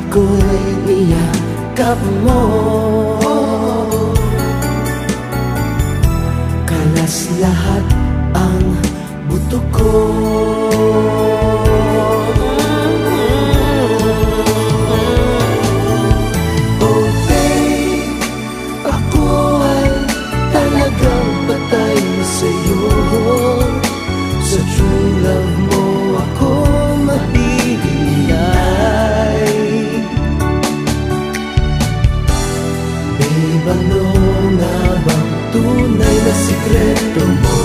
ako'y niyakap mo. Kalas lahat ang buto ko. Oh babe, ako ay talagang patay sa'yo. Sa true love mo ako mahihintay. Babe, ano nga bang tunay na sikreto mo?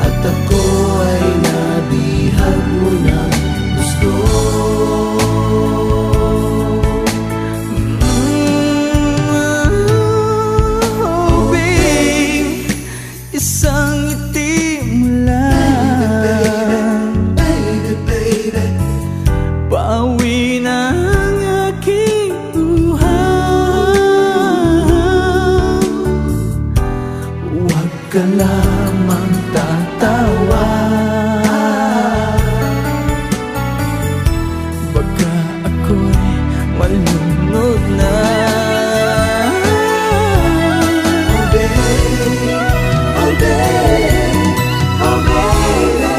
At ako ay nabihag mo ng gusto. Oh babe, isang ngiti mo lang, Baby, baby, pauwi na ang aking huwag ka lamang tatawa. baka ako'y malunod na. Oh babe, oh babe, oh baby.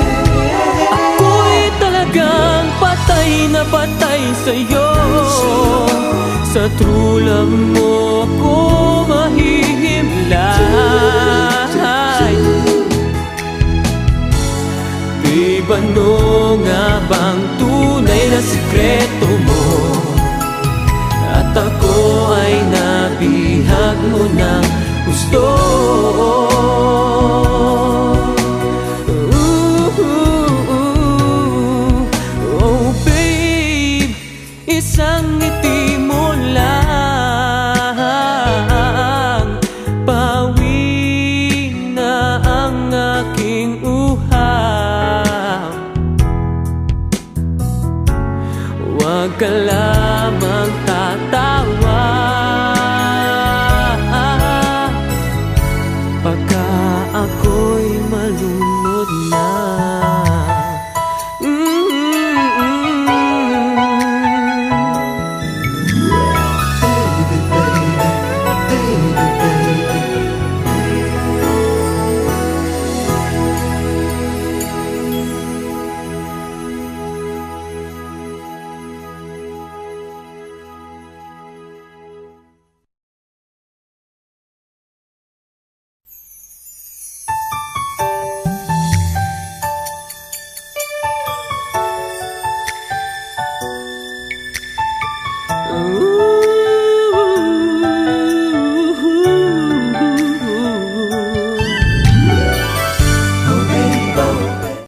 Ako'y talagang patay na patay sa'yo. Sa true love mo ako mahihimlay. Babe, ano nga bang tunay na sikreto mo? At ako ay nabihag mo ng gusto. Oh babe, isang ngiti mo lang, pawi na ang aking uhaw. Huwag ka lamang